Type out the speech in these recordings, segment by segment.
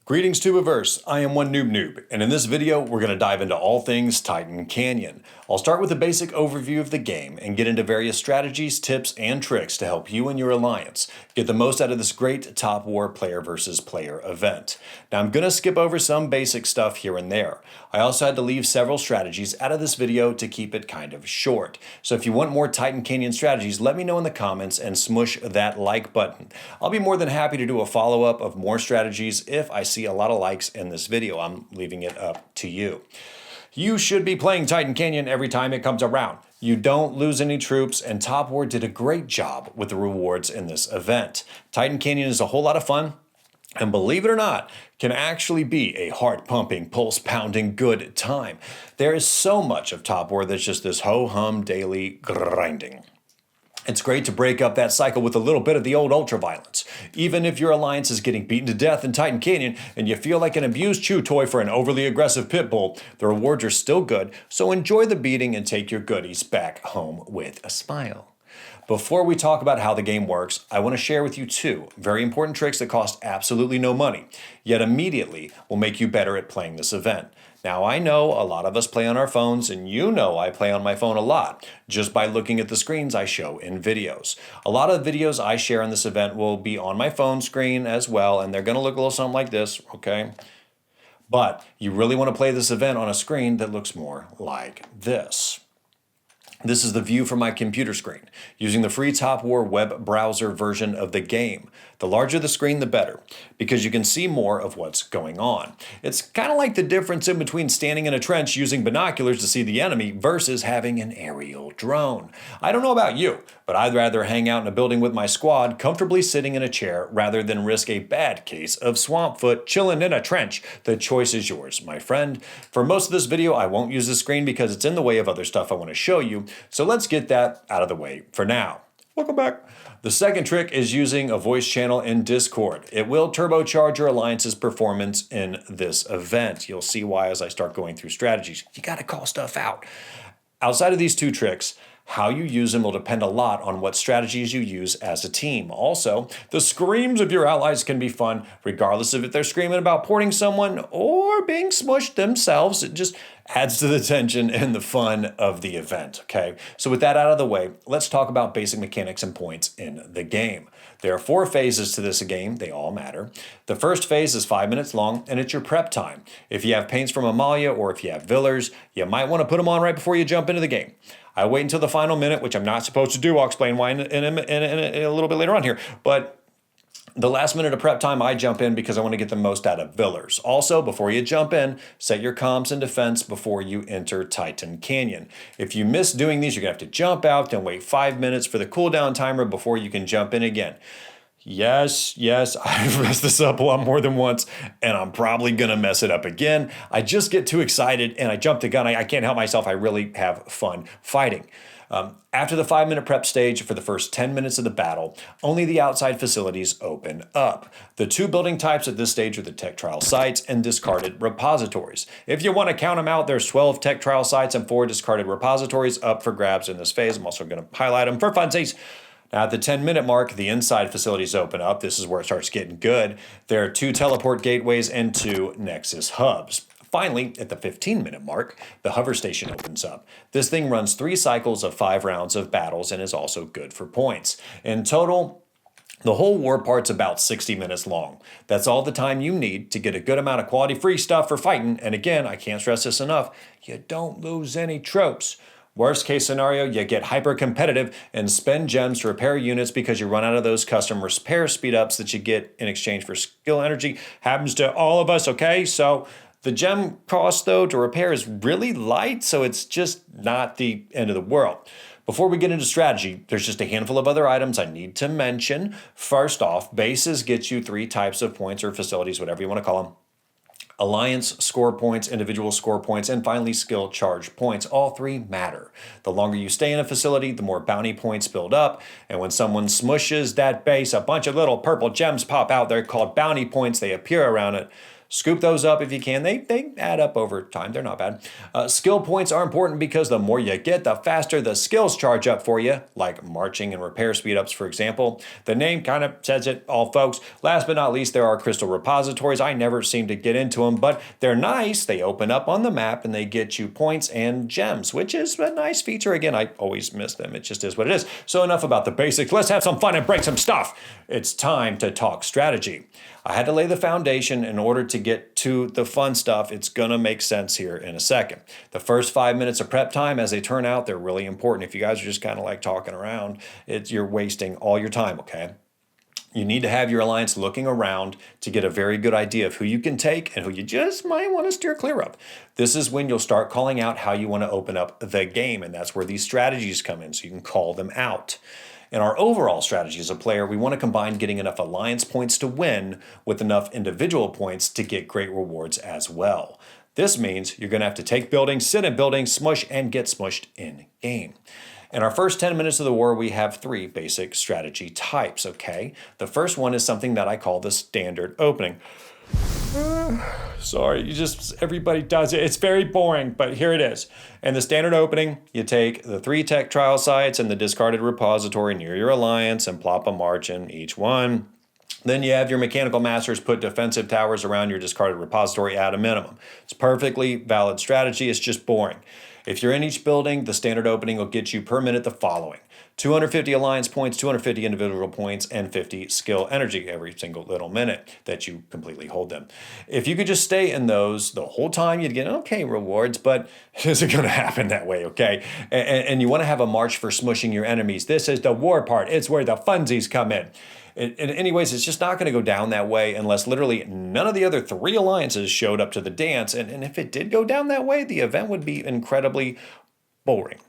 Greetings Tubiverse, I am one Noob, and in this video we're going to dive into all things Titan Canyon. I'll start with a basic overview of the game and get into various strategies, tips, and tricks to help you and your alliance get the most out of this great Top War player versus player event. Now I'm going to skip over some basic stuff here and there. I also had to leave several strategies out of this video to keep it kind of short. So if you want more Titan Canyon strategies, let me know in the comments and smush that like button. I'll be more than happy to do a follow-up of more strategies if I see a lot of likes in this video. I'm leaving it up to you. You should be playing Titan Canyon every time it comes around. You don't lose any troops, and Top War did a great job with the rewards in this event. Titan Canyon is a whole lot of fun, and believe it or not, can actually be a heart-pumping, pulse-pounding good time. There is so much of Top War that's just this ho-hum daily grinding. It's great to break up that cycle with a little bit of the old ultra-violence. Even if your alliance is getting beaten to death in Titan Canyon and you feel like an abused chew toy for an overly aggressive pit bull, the rewards are still good, so enjoy the beating and take your goodies back home with a smile. Before we talk about how the game works, I want to share with you two very important tricks that cost absolutely no money, yet immediately will make you better at playing this event. Now I know a lot of us play on our phones, and you know I play on my phone a lot, just by looking at the screens I show in videos. A lot of videos I share in this event will be on my phone screen as well, and they're going to look a little something like this, okay? But you really want to play this event on a screen that looks more like this. This is the view from my computer screen, using the free Top War web browser version of the game. The larger the screen, the better, because you can see more of what's going on. It's kind of like the difference in between standing in a trench using binoculars to see the enemy versus having an aerial drone. I don't know about you, but I'd rather hang out in a building with my squad, comfortably sitting in a chair, rather than risk a bad case of swamp foot chilling in a trench. The choice is yours, my friend. For most of this video, I won't use the screen because it's in the way of other stuff I want to show you, so let's get that out of the way for now. Welcome back. The second trick is using a voice channel in Discord. It will turbocharge your alliance's performance in this event. You'll see why as I start going through strategies. You gotta call stuff out. Outside of these two tricks, how you use them will depend a lot on what strategies you use as a team. Also, the screams of your allies can be fun, regardless of if they're screaming about porting someone or being smushed themselves. It just adds to the tension and the fun of the event, okay? So with that out of the way, let's talk about basic mechanics and points in the game. There are 4 phases to this game. They all matter. The first phase is 5 minutes long, and it's your prep time. If you have paints from Amalia or if you have Villers, you might want to put them on right before you jump into the game. I wait until the final minute, which I'm not supposed to do. I'll explain why in a little bit later on here. But the last minute of prep time, I jump in because I want to get the most out of Villers. Also, before you jump in, set your comms and defense before you enter Titan Canyon. If you miss doing these, you're going to have to jump out and wait 5 minutes for the cooldown timer before you can jump in again. Yes, I've messed this up a lot more than once, and I'm probably going to mess it up again. I just get too excited, and I jump the gun. I can't help myself. I really have fun fighting. After the 5-minute prep stage for the first 10 minutes of the battle, only the outside facilities open up. The 2 building types at this stage are the tech trial sites and discarded repositories. If you want to count them out, there's 12 tech trial sites and 4 discarded repositories up for grabs in this phase. I'm also going to highlight them for funsies. Now at the 10-minute mark, the inside facilities open up. This is where it starts getting good. There are 2 teleport gateways and 2 Nexus hubs. Finally, at the 15-minute mark, the hover station opens up. This thing runs 3 cycles of 5 rounds of battles and is also good for points. In total, the whole war part's about 60 minutes long. That's all the time you need to get a good amount of quality free stuff for fighting. And again, I can't stress this enough, you don't lose any tropes. Worst case scenario, you get hyper competitive and spend gems to repair units because you run out of those custom repair speed ups that you get in exchange for skill energy. Happens to all of us, okay? So the gem cost, though, to repair is really light, so it's just not the end of the world. Before we get into strategy, there's just a handful of other items I need to mention. First off, bases get you 3 types of points or facilities, whatever you want to call them. Alliance score points, individual score points, and finally skill charge points. All 3 matter. The longer you stay in a facility, the more bounty points build up, and when someone smushes that base, a bunch of little purple gems pop out. They're called bounty points. They appear around it. Scoop those up if you can. They add up over time. They're not bad. Skill points are important because the more you get, the faster the skills charge up for you, like marching and repair speed ups, for example. The name kind of says it all, folks. Last but not least, there are crystal repositories. I never seem to get into them, but they're nice. They open up on the map and they get you points and gems, which is a nice feature. Again, I always miss them. It just is what it is. So enough about the basics. Let's have some fun and break some stuff. It's time to talk strategy. I had to lay the foundation in order to get to the fun stuff. It's going to make sense here in a second. The first 5 minutes of prep time, as they turn out, they're really important. If you guys are just kind of like talking around, you're wasting all your time, okay? You need to have your alliance looking around to get a very good idea of who you can take and who you just might want to steer clear of. This is when you'll start calling out how you want to open up the game, and that's where these strategies come in, so you can call them out. In our overall strategy as a player, we want to combine getting enough alliance points to win with enough individual points to get great rewards as well. This means you're going to have to take buildings, sit in buildings, smush, and get smushed in game. In our first 10 minutes of the war, we have 3 basic strategy types, okay? The first one is something that I call the standard opening. Sorry, everybody does it. It's very boring, but here it is. In the standard opening, you take the 3 tech trial sites and the discarded repository near your alliance and plop a march in each one. Then you have your mechanical masters put defensive towers around your discarded repository at a minimum. It's perfectly valid strategy, it's just boring. If you're in each building, the standard opening will get you per minute the following: 250 alliance points, 250 individual points, and 50 skill energy every single little minute that you completely hold them. If you could just stay in those the whole time, you'd get okay rewards, but it isn't going to happen that way, okay? And you want to have a march for smushing your enemies. This is the war part. It's where the funsies come in. And anyways, it's just not going to go down that way unless literally none of the other 3 alliances showed up to the dance. And if it did go down that way, the event would be incredibly boring.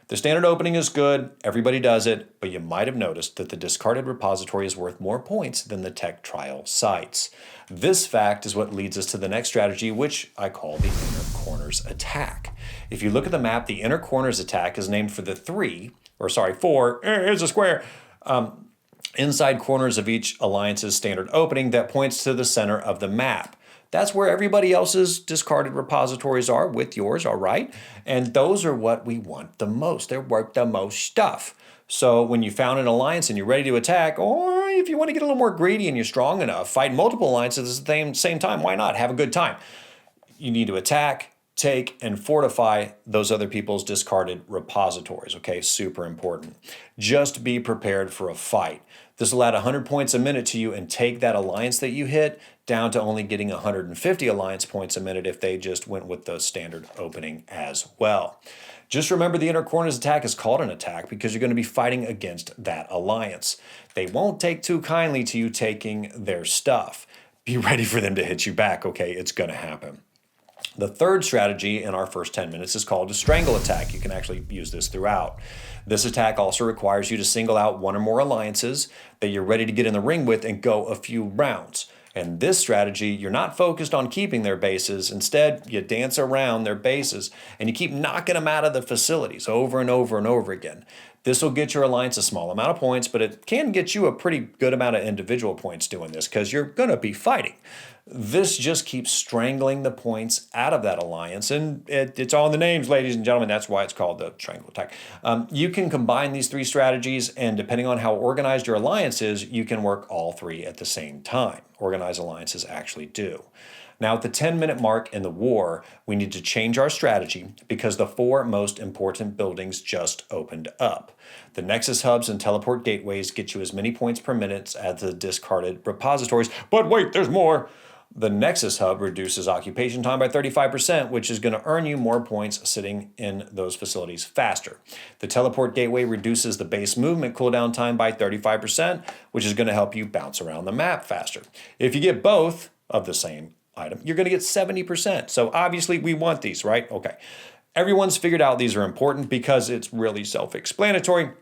The standard opening is good, everybody does it, but you might have noticed that the discarded repository is worth more points than the tech trial sites. This fact is what leads us to the next strategy, which I call the inner corners attack. If you look at the map, the inner corners attack is named for the 4, here's a square, inside corners of each alliance's standard opening that points to the center of the map. That's where everybody else's discarded repositories are with yours, all right? And those are what we want the most. They're worth the most stuff. So when you found an alliance and you're ready to attack, or if you want to get a little more greedy and you're strong enough, fight multiple alliances at the same time, why not? Have a good time. You need to attack, take, and fortify those other people's discarded repositories, okay? Super important. Just be prepared for a fight. This will add 100 points a minute to you and take that alliance that you hit down to only getting 150 alliance points a minute if they just went with the standard opening as well. Just remember the inner corners attack is called an attack because you're going to be fighting against that alliance. They won't take too kindly to you taking their stuff. Be ready for them to hit you back, okay? It's going to happen. The third strategy in our first 10 minutes is called a strangle attack. You can actually use this throughout. This attack also requires you to single out 1 or more alliances that you're ready to get in the ring with and go a few rounds. And this strategy, you're not focused on keeping their bases. Instead, you dance around their bases and you keep knocking them out of the facilities over and over and over again. This will get your alliance a small amount of points, but it can get you a pretty good amount of individual points doing this because you're going to be fighting. This just keeps strangling the points out of that alliance, and it's all in the names, ladies and gentlemen. That's why it's called the strangle attack. You can combine these 3 strategies, and depending on how organized your alliance is, you can work all 3 at the same time. Organized alliances actually do. Now, at the 10-minute mark in the war, we need to change our strategy because the 4 most important buildings just opened up. The Nexus hubs and teleport gateways get you as many points per minute as the discarded repositories. But wait, there's more! The Nexus hub reduces occupation time by 35%, which is going to earn you more points sitting in those facilities faster. The teleport gateway reduces the base movement cooldown time by 35%, which is going to help you bounce around the map faster. If you get both of the same item, you're going to get 70%. So obviously we want these, right? Okay. Everyone's figured out these are important because it's really self-explanatory.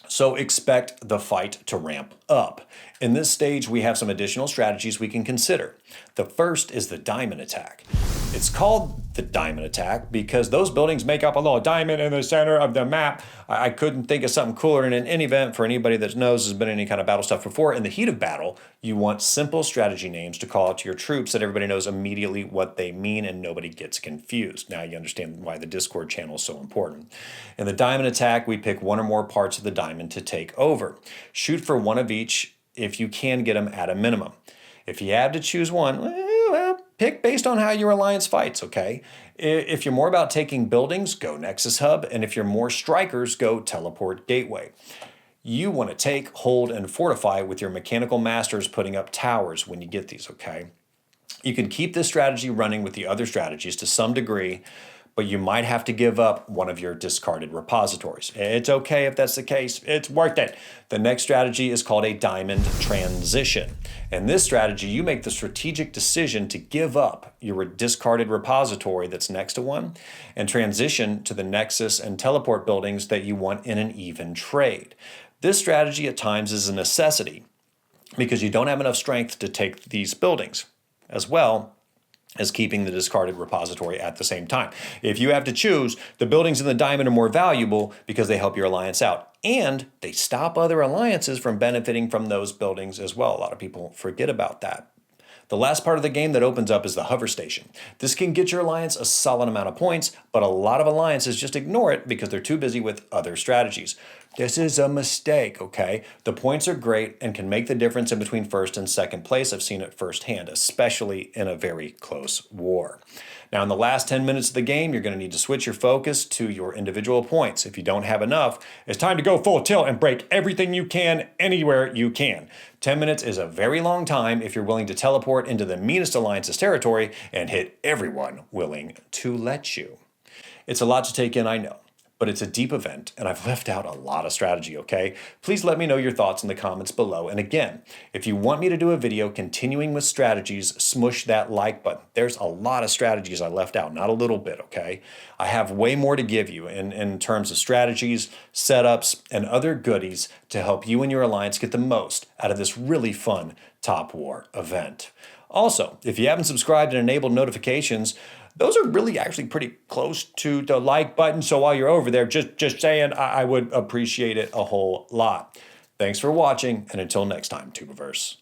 So expect the fight to ramp up. In this stage, we have some additional strategies we can consider. The first is the diamond attack. It's called the diamond attack because those buildings make up a little diamond in the center of the map. I couldn't think of something cooler. And in any event, for anybody that knows has been in any kind of battle stuff before, in the heat of battle, you want simple strategy names to call out to your troops that everybody knows immediately what they mean and nobody gets confused. Now you understand why the Discord channel is so important. In the diamond attack, we pick one or more parts of the diamond to take over. Shoot for one of each if you can get them at a minimum. If you have to choose one, well, pick based on how your alliance fights, okay? If you're more about taking buildings, go Nexus Hub, and if you're more strikers, go Teleport Gateway. You want to take, hold, and fortify with your mechanical masters putting up towers when you get these, okay? You can keep this strategy running with the other strategies to some degree, but you might have to give up one of your discarded repositories. It's okay if that's the case. It's worth it. The next strategy is called a diamond transition. In this strategy, you make the strategic decision to give up your discarded repository that's next to one and transition to the Nexus and Teleport buildings that you want in an even trade. This strategy at times is a necessity because you don't have enough strength to take these buildings, as well as keeping the discarded repository at the same time. If you have to choose, the buildings in the diamond are more valuable because they help your alliance out. And they stop other alliances from benefiting from those buildings as well. A lot of people forget about that. The last part of the game that opens up is the hover station. This can get your alliance a solid amount of points, but a lot of alliances just ignore it because they're too busy with other strategies. This is a mistake, okay? The points are great and can make the difference in between first and second place. I've seen it firsthand, especially in a very close war. Now, in the last 10 minutes of the game, you're going to need to switch your focus to your individual points. If you don't have enough, it's time to go full tilt and break everything you can anywhere you can. 10 minutes is a very long time if you're willing to teleport into the meanest alliance's territory and hit everyone willing to let you. It's a lot to take in, I know, but it's a deep event, and I've left out a lot of strategy, okay? Please let me know your thoughts in the comments below. And again, if you want me to do a video continuing with strategies, smush that like button. There's a lot of strategies I left out, not a little bit, okay? I have way more to give you in terms of strategies, setups, and other goodies to help you and your alliance get the most out of this really fun Top War event. Also, if you haven't subscribed and enabled notifications, those are really actually pretty close to the like button. So while you're over there, just saying, I would appreciate it a whole lot. Thanks for watching, and until next time, Tuberverse.